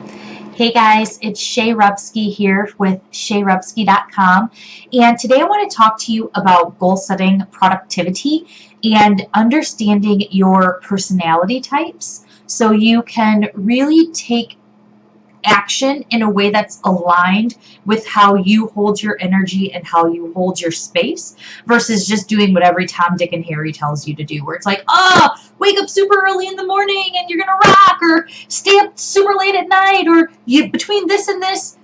Hey guys, it's Shay Rubsky here with ShayRubsky.com, and today I want to talk to you about goal setting, productivity, and understanding your personality types so you can really take action in a way that's aligned with how you hold your energy and how you hold your space versus just doing what every Tom, Dick, and Harry tells you to do, where it's like, oh, wake up super early in the morning and you're gonna rock, or stay up super late at night, or you between this and this.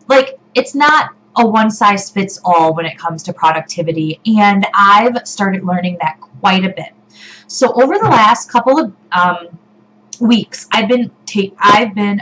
Like, it's not a one size fits all when it comes to productivity, and I've started learning that quite a bit. So over the last couple of weeks, I've been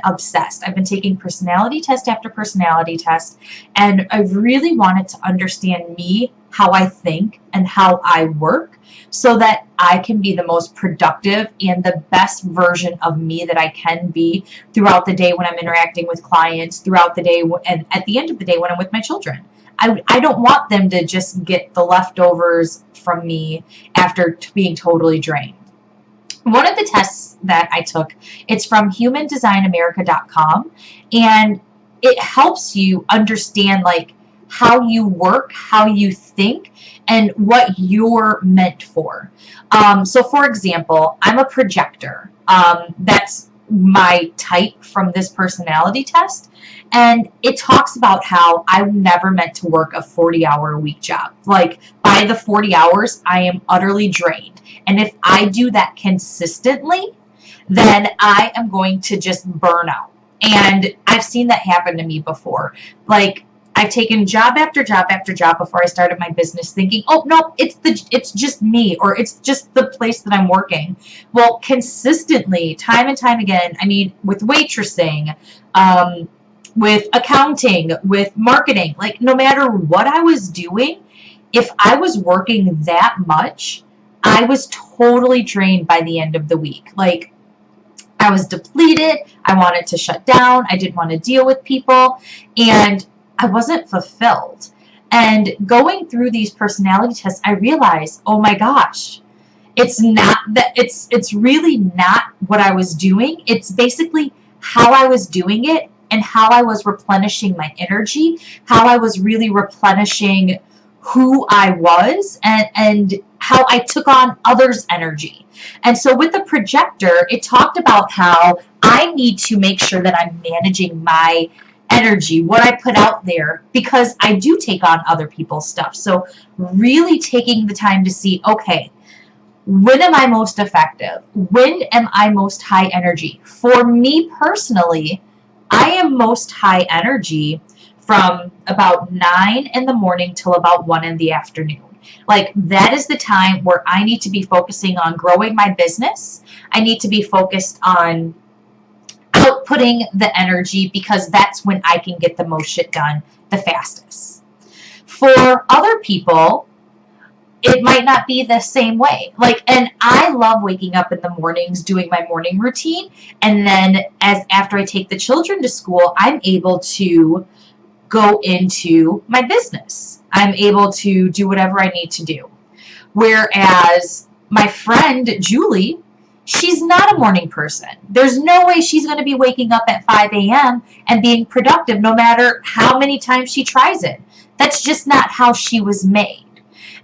obsessed. I've been taking personality test after personality test, and I've really wanted to understand me, how I think, and how I work, so that I can be the most productive and the best version of me that I can be throughout the day when I'm interacting with clients, throughout the day, and at the end of the day when I'm with my children. I don't want them to just get the leftovers from me after being totally drained. One of the tests that I took, it's from humandesignamerica.com, and it helps you understand like how you work, how you think, and what you're meant for. So for example, I'm a projector. That's my type from this personality test. And it talks about how I'm never meant to work a 40-hour-a-week job. Like, by the 40 hours, I am utterly drained. And if I do that consistently, then I am going to just burn out. And I've seen that happen to me before. Like, I've taken job after job after job before I started my business thinking, oh, no, it's just me, or it's just the place that I'm working. Well, consistently, time and time again, I mean, with waitressing, with accounting, with marketing, like no matter what I was doing, if I was working that much, I was totally drained by the end of the week. Like, I was depleted. I wanted to shut down. I didn't want to deal with people, and I wasn't fulfilled. And going through these personality tests, I realized, oh my gosh, it's not that, it's really not what I was doing. It's basically how I was doing it and how I was replenishing my energy, how I was really replenishing who I was, and how I took on others' energy. And so with the projector, it talked about how I need to make sure that I'm managing my energy, what I put out there, because I do take on other people's stuff. So really taking the time to see, okay, when am I most effective? When am I most high energy? For me personally, I am most high energy from about 9 in the morning till about 1 in the afternoon. Like, that is the time where I need to be focusing on growing my business. I need to be focused on outputting the energy, because that's when I can get the most shit done the fastest. For other people, it might not be the same way. Like, and I love waking up in the mornings, doing my morning routine, and then after I take the children to school, I'm able to go into my business. I'm able to do whatever I need to do. Whereas my friend Julie, she's not a morning person. There's no way she's going to be waking up at 5 a.m. and being productive no matter how many times she tries it. That's just not how she was made.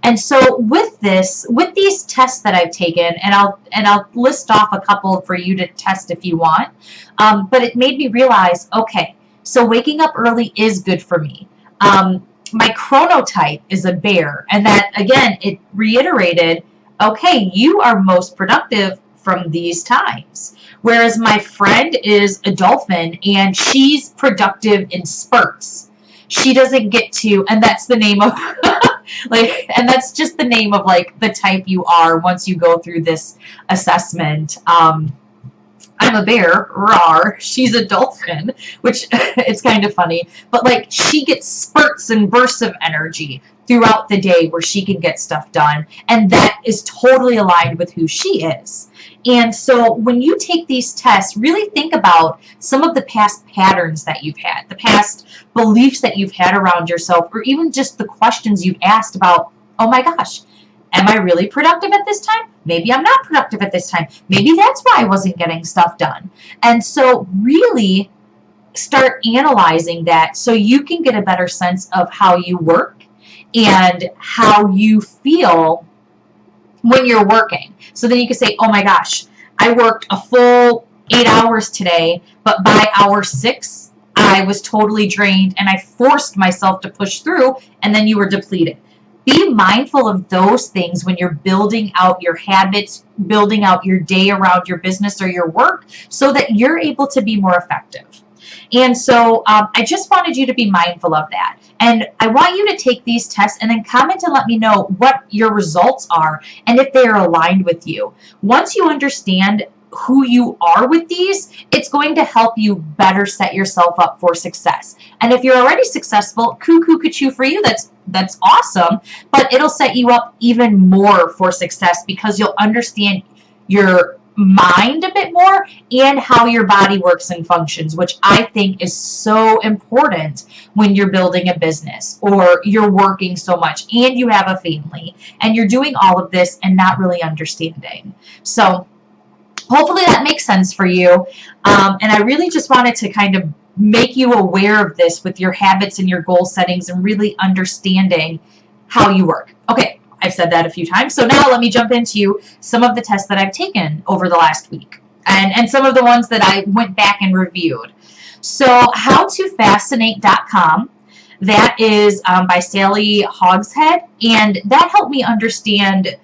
And so with these tests that I've taken, and I'll list off a couple for you to test if you want, but it made me realize, okay, so waking up early is good for me. My chronotype is a bear, and that, again, it reiterated, okay, you are most productive from these times. Whereas my friend is a dolphin, and she's productive in spurts. She doesn't get to, and that's the name of, like, and that's just the name of, like, the type you are once you go through this assessment. I'm a bear, rawr, she's a dolphin, which it's kind of funny, but like, she gets spurts and bursts of energy throughout the day where she can get stuff done, and that is totally aligned with who she is. And so when you take these tests, really think about some of the past patterns that you've had, the past beliefs that you've had around yourself, or even just the questions you've asked about, oh my gosh, am I really productive at this time? Maybe I'm not productive at this time. Maybe that's why I wasn't getting stuff done. And so really start analyzing that so you can get a better sense of how you work and how you feel when you're working. So then you can say, oh my gosh, I worked a full 8 hours today, but by hour 6, I was totally drained and I forced myself to push through, and then you were depleted. Be mindful of those things when you're building out your habits, building out your day around your business or your work so that you're able to be more effective. And so I just wanted you to be mindful of that. And I want you to take these tests and then comment and let me know what your results are and if they are aligned with you. Once you understand who you are with these, it's going to help you better set yourself up for success. And if you're already successful, cuckoo for you, that's awesome, but it'll set you up even more for success because you'll understand your mind a bit more and how your body works and functions, which I think is so important when you're building a business or you're working so much and you have a family and you're doing all of this and not really understanding. So hopefully that makes sense for you. And I really just wanted to kind of make you aware of this with your habits and your goal settings and really understanding how you work. Okay, I've said that a few times. So now let me jump into some of the tests that I've taken over the last week and some of the ones that I went back and reviewed. So howtofascinate.com, that is by Sally Hogshead, and that helped me understand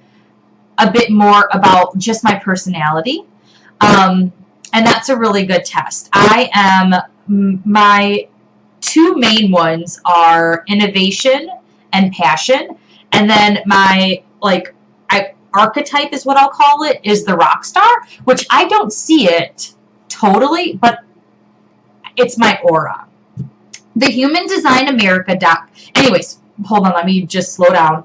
a bit more about just my personality. And that's a really good test. My two main ones are innovation and passion. And then my archetype is what I'll call it, is the rock star, which I don't see it totally, but it's my aura. The Human Design America anyways, hold on, let me just slow down.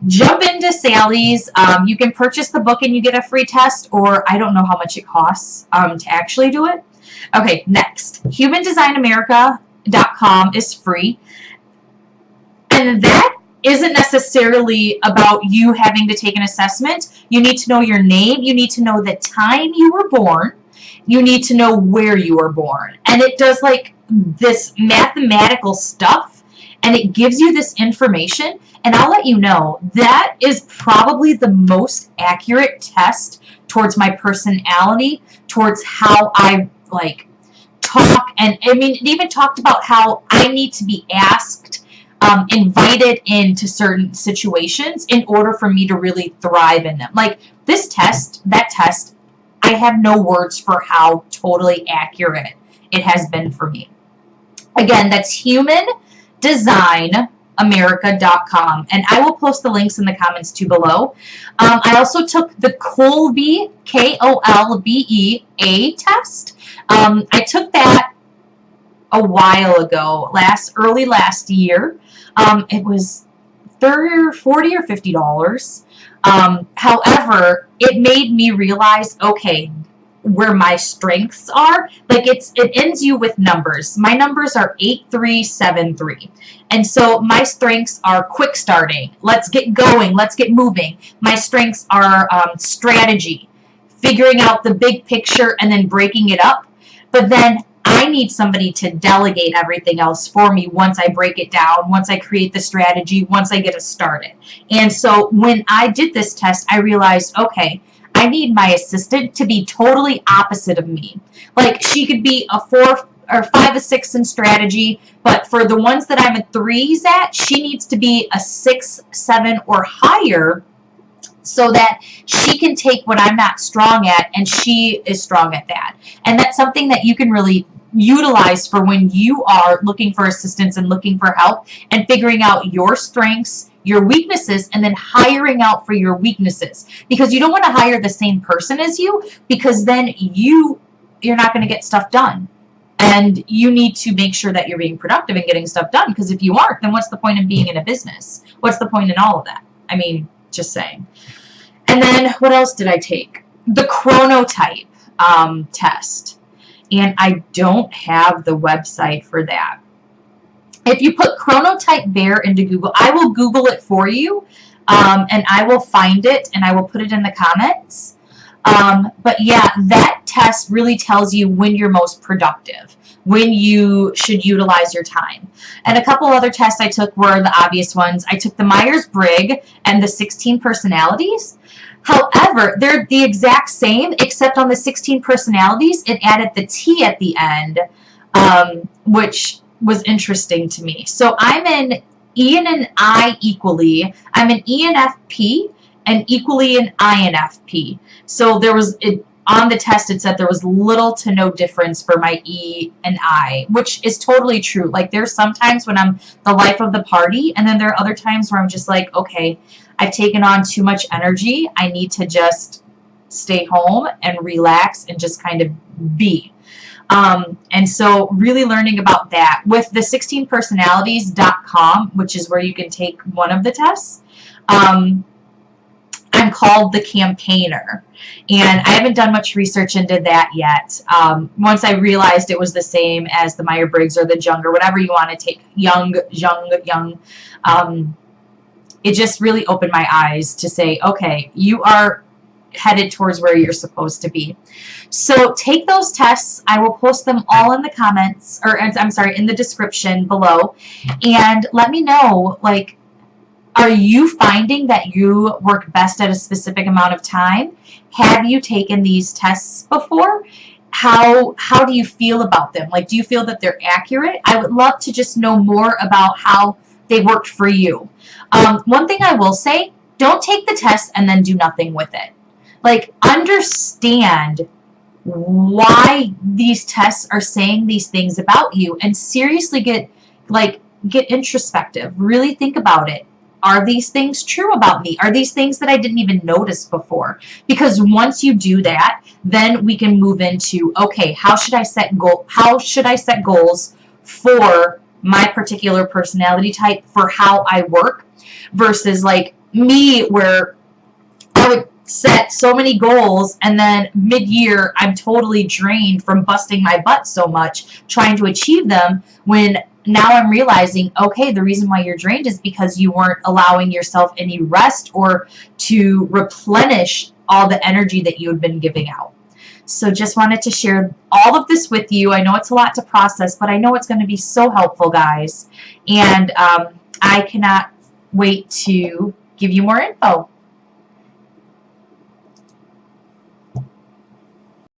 Jump into Sally's. You can purchase the book and you get a free test, or I don't know how much it costs to actually do it. Okay, next. HumanDesignAmerica.com is free. And that isn't necessarily about you having to take an assessment. You need to know your name. You need to know the time you were born. You need to know where you were born. And it does like this mathematical stuff, and it gives you this information. And I'll let you know, that is probably the most accurate test towards my personality, towards how I talk. And I mean, it even talked about how I need to be asked, invited into certain situations in order for me to really thrive in them. Like this test, that test, I have no words for how totally accurate it has been for me. Again, that's HumanDesignAmerica.com, and I will post the links in the comments too below. I also took the Kolbe, Kolbea test. I took that a while ago, early last year. It was $40 or $50. However, it made me realize, okay, where my strengths are. Like it ends you with numbers. My numbers are 8373. And so my strengths are quick starting. Let's get going. Let's get moving. My strengths are strategy, figuring out the big picture and then breaking it up. But then I need somebody to delegate everything else for me once I break it down, once I create the strategy, once I get it started. And so when I did this test, I realized, okay, I need my assistant to be totally opposite of me. Like she could be a 4 or 5 or 6 in strategy, but for the ones that I'm a 3s at, she needs to be a 6, 7 or higher so that she can take what I'm not strong at and she is strong at that. And that's something that you can really utilize for when you are looking for assistance and looking for help and figuring out your strengths, your weaknesses, and then hiring out for your weaknesses. Because you don't want to hire the same person as you, because then you're not going to get stuff done. And you need to make sure that you're being productive and getting stuff done, because if you aren't, then what's the point in being in a business? What's the point in all of that? I mean, just saying. And then what else did I take? The Chronotype test. And I don't have the website for that. If you put Chronotype Bear into Google, I will Google it for you, and I will find it, and I will put it in the comments. But yeah, that test really tells you when you're most productive, when you should utilize your time. And a couple other tests I took were the obvious ones. I took the Myers-Briggs and the 16 personalities. However, they're the exact same, except on the 16 personalities, it added the T at the end, which was interesting to me. So I'm an E and an I equally. I'm an ENFP and equally an INFP. So there was, on the test it said there was little to no difference for my E and I, which is totally true. Like, there's sometimes when I'm the life of the party, and then there are other times where I'm just like, okay, I've taken on too much energy. I need to just stay home and relax and just kind of be. And so really learning about that with the 16personalities.com, which is where you can take one of the tests. I'm called the campaigner, and I haven't done much research into that yet. Once I realized it was the same as the Myers-Briggs or the Jung or whatever you want to take, Jung, it just really opened my eyes to say, okay, you are headed towards where you're supposed to be. So take those tests. I will post them all in the comments, or I'm sorry, in the description below, and let me know, like, are you finding that you work best at a specific amount of time? Have you taken these tests before? How do you feel about them? Like, do you feel that they're accurate? I would love to just know more about how they worked for you. One thing I will say, don't take the test and then do nothing with it. Like, understand why these tests are saying these things about you, and seriously get introspective. Really think about it. Are these things true about me? Are these things that I didn't even notice before? Because once you do that, then we can move into, okay, how should I set goals for my particular personality type, for how I work, versus like me, where I would set so many goals and then mid-year I'm totally drained from busting my butt so much trying to achieve them, when now I'm realizing, okay, the reason why you're drained is because you weren't allowing yourself any rest or to replenish all the energy that you had been giving out. So just wanted to share all of this with you. I know it's a lot to process, but I know it's going to be so helpful, guys. And I cannot wait to give you more info.